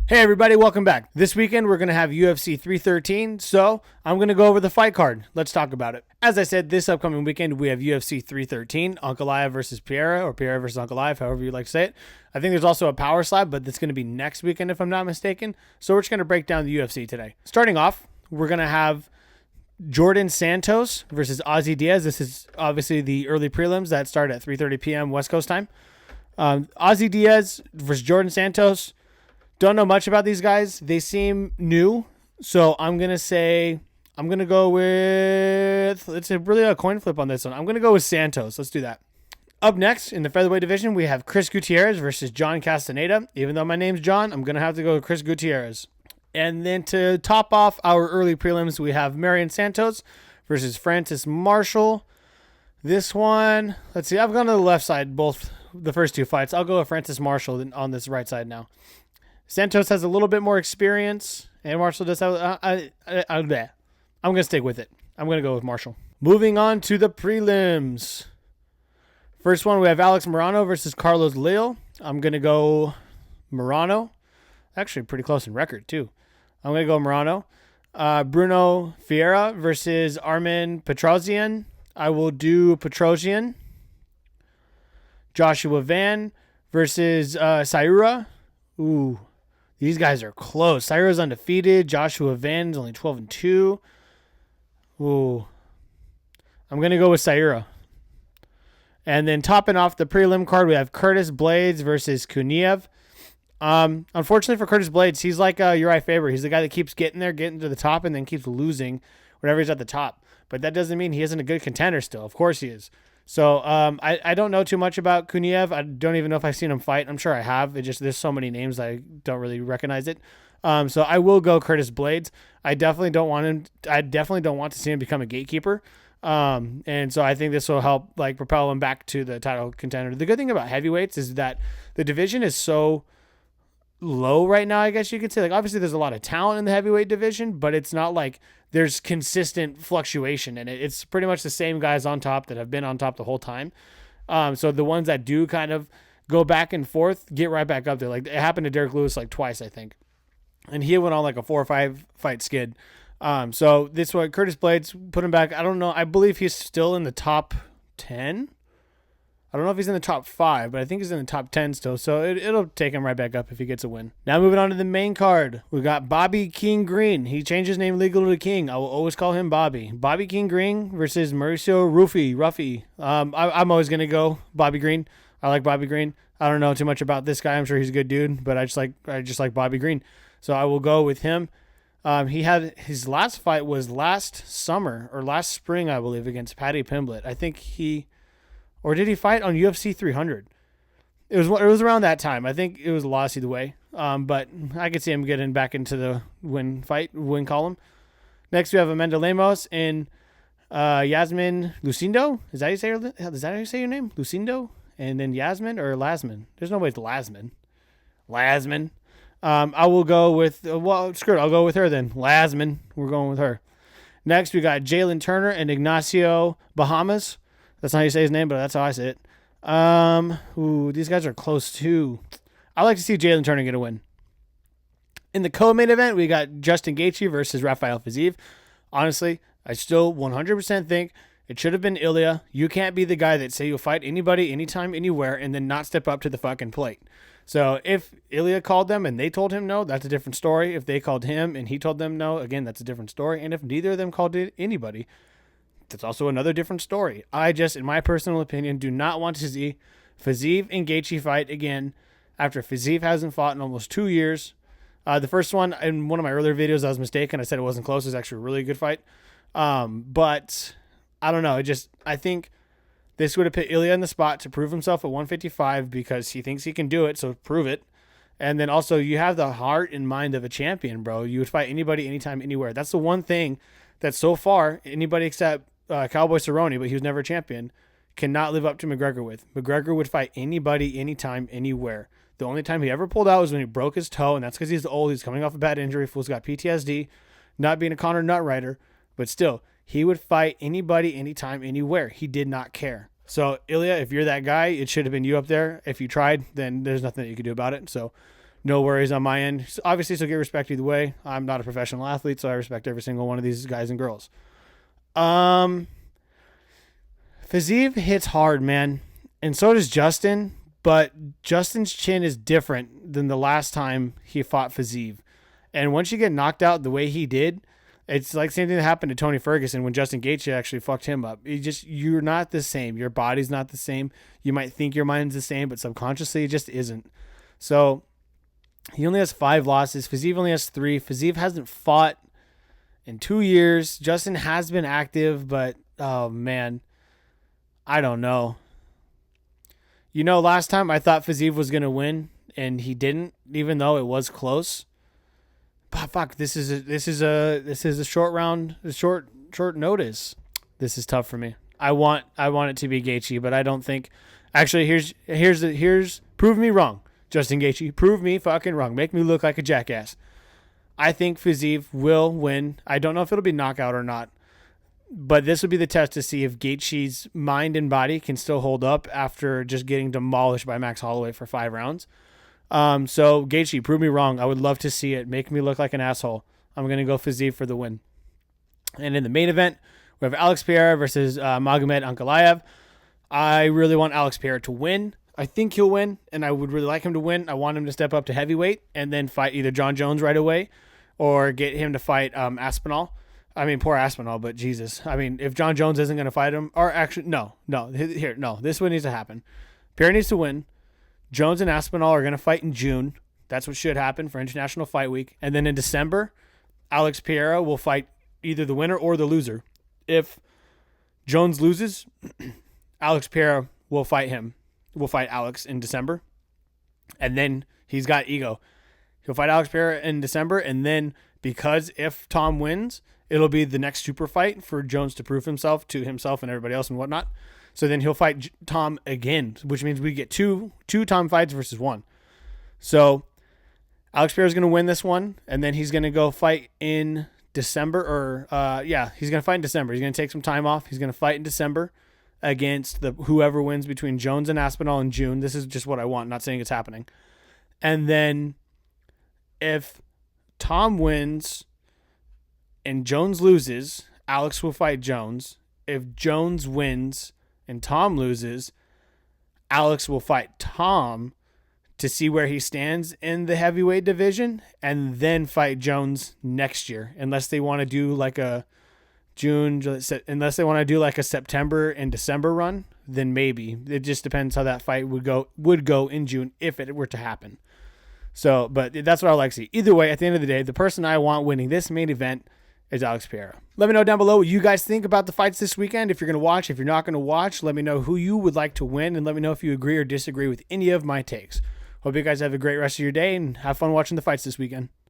Hey everybody, welcome back. This weekend we're going to have UFC 313, so I'm going to go over the fight card. Let's talk about it. As I said, this upcoming weekend we have UFC 313, Ankalaev versus Pereira, or Pereira versus Ankalaev, however you like to say it. I think there's also a power slap, but that's going to be next weekend if I'm not mistaken. So we're just going to break down the UFC today. Starting off, we're going to have Jordan Santos versus Ozzy Diaz. This is obviously the early prelims that start at 3:30 p.m. West Coast time. Ozzy Diaz versus Jordan Santos. Don't know much about these guys. They seem new. So I'm going to go with, it's really a coin flip on this one. I'm going to go with Santos. Let's do that. Up next in the featherweight division, we have Chris Gutierrez versus John Castaneda. Even though my name's John, I'm going to have to go with Chris Gutierrez. And then to top off our early prelims, we have Marion Santos versus Francis Marshall. This one, let's see, I've gone to the left side both the first two fights. I'll go with Francis Marshall on this right side now. Santos has a little bit more experience, and Marshall does have. I'm going to stick with it. I'm going to go with Marshall. Moving on to the prelims. First one, we have Alex Morano versus Carlos Leal. I'm going to go Morano. Actually, pretty close in record, too. I'm going to go Morano. Bruno Vieira versus Armin Petrosian. I will do Petrosian. Joshua Van versus Saira. Ooh. These guys are close. Saira's undefeated. Joshua Van's only 12-2. Ooh. I'm going to go with Saira. And then topping off the prelim card, we have Curtis Blades versus Kuniev. Unfortunately for Curtis Blades, he's like Uriah Faber. He's the guy that keeps getting to the top and then keeps losing whenever he's at the top. But that doesn't mean he isn't a good contender still. Of course he is. So I don't know too much about Kuniev. I don't even know if I've seen him fight. I'm sure I have. There's so many names I don't really recognize it. So I will go Curtis Blades. I definitely don't want to see him become a gatekeeper. And so I think this will help propel him back to the title contender. The good thing about heavyweights is that the division is so low right now, I guess you could say. Obviously there's a lot of talent in the heavyweight division, but it's not like there's consistent fluctuation in it. It's pretty much the same guys on top that have been on top the whole time. So the ones that do kind of go back and forth get right back up there. It happened to Derek Lewis twice, I think. And he went on a 4 or 5 fight skid. So this one, Curtis Blades, put him back. I don't know. I believe he's still in the top 10. I don't know if he's in the top 5, but I think he's in the top 10 still. So it'll take him right back up if he gets a win. Now moving on to the main card. We got Bobby King Green. He changed his name legally to King. I will always call him Bobby. Bobby King Green versus Mauricio Ruffy. I'm always going to go Bobby Green. I like Bobby Green. I don't know too much about this guy. I'm sure he's a good dude, but I just like Bobby Green. So I will go with him. He had his last fight was last summer or last spring, I believe, against Paddy Pimblett. I think or did he fight on UFC 300? It was around that time. I think it was a loss either way. But I could see him getting back into the win column. Next we have Amanda Lemos and Yasmin Lucindo. Is that how you say your name? Lucindo? And then Yasmin or Lasmin? There's no way it's Lasmin. Lasmin. I will go with screw it. I'll go with her then. Lasmin. We're going with her. Next we got Jalen Turner and Ignacio Bahamas. That's not how you say his name, but that's how I say it. These guys are close too. I like to see Jalen Turner get a win. In the co-main event, we got Justin Gaethje versus Rafael Fiziev. Honestly, I still 100% think it should have been Ilya. You can't be the guy that say you'll fight anybody, anytime, anywhere, and then not step up to the fucking plate. So if Ilya called them and they told him no, that's a different story. If they called him and he told them no, again, that's a different story. And if neither of them called anybody, that's also another different story. I just, in my personal opinion, do not want to see Fiziev and Gaethje fight again after Fiziev hasn't fought in almost 2 years. The first one, in one of my earlier videos, I was mistaken. I said it wasn't close. It was actually a really good fight. But I don't know. I think this would have put Ilya in the spot to prove himself at 155 because he thinks he can do it, so prove it. And then also, you have the heart and mind of a champion, bro. You would fight anybody, anytime, anywhere. That's the one thing that so far, anybody except Cowboy Cerrone, but he was never a champion, cannot live up to McGregor with. McGregor would fight anybody, anytime, anywhere. The only time he ever pulled out was when he broke his toe, and that's because he's old. He's coming off a bad injury. Fool's got PTSD, not being a Conor Nutrider, but still, he would fight anybody, anytime, anywhere. He did not care. So, Ilya, if you're that guy, it should have been you up there. If you tried, then there's nothing that you could do about it. So, no worries on my end. Obviously, so get respect either way. I'm not a professional athlete, so I respect every single one of these guys and girls. Fiziev hits hard, man. And so does Justin, but Justin's chin is different than the last time he fought Fiziev. And once you get knocked out the way he did, it's like the same thing that happened to Tony Ferguson when Justin Gaethje actually fucked him up. You're not the same. Your body's not the same. You might think your mind's the same, but subconsciously it just isn't. So he only has 5 losses. Fiziev only has 3. Fiziev hasn't fought in 2 years. Justin has been active, but oh man, I don't know. Last time I thought Fiziev was gonna win, and he didn't, even though it was close. But fuck, this is a short round, short notice. This is tough for me. I want it to be Gaethje, but I don't think. Actually, here's prove me wrong, Justin Gaethje. Prove me fucking wrong. Make me look like a jackass. I think Fiziev will win. I don't know if it'll be knockout or not. But this would be the test to see if Gaethje's mind and body can still hold up after just getting demolished by Max Holloway for 5 rounds. So Gaethje, prove me wrong. I would love to see it. Make me look like an asshole. I'm going to go Fiziev for the win. And in the main event, we have Alex Pereira versus Magomed Ankalaev. I really want Alex Pereira to win. I think he'll win, and I would really like him to win. I want him to step up to heavyweight and then fight either John Jones right away or get him to fight Aspinall. I mean, poor Aspinall, but Jesus. I mean, if John Jones isn't going to fight him, or actually, no. This one needs to happen. Pereira needs to win. Jones and Aspinall are going to fight in June. That's what should happen for International Fight Week. And then in December, Alex Pereira will fight either the winner or the loser. If Jones loses, Alex Pereira will fight him. Will fight Alex in December. And then he's got ego. He'll fight Alex Pereira in December, and then because if Tom wins, it'll be the next super fight for Jones to prove himself to himself and everybody else and whatnot. So then he'll fight Tom again, which means we get two Tom fights versus 1. So Alex Pereira is going to win this one, and then he's going to go fight in December. He's going to fight in December. He's going to take some time off. He's going to fight in December against whoever wins between Jones and Aspinall in June. This is just what I want, not saying it's happening. And then if Tom wins and Jones loses, Alex will fight Jones. If Jones wins and Tom loses, Alex will fight Tom to see where he stands in the heavyweight division and then fight Jones next year, unless they want to do like a September and December run, then maybe. It just depends how that fight would go in June if it were to happen. So, but that's what I like to see. Either way, at the end of the day, the person I want winning this main event is Alex Pereira. Let me know down below what you guys think about the fights this weekend. If you're going to watch, if you're not going to watch, let me know who you would like to win, and let me know if you agree or disagree with any of my takes. Hope you guys have a great rest of your day and have fun watching the fights this weekend.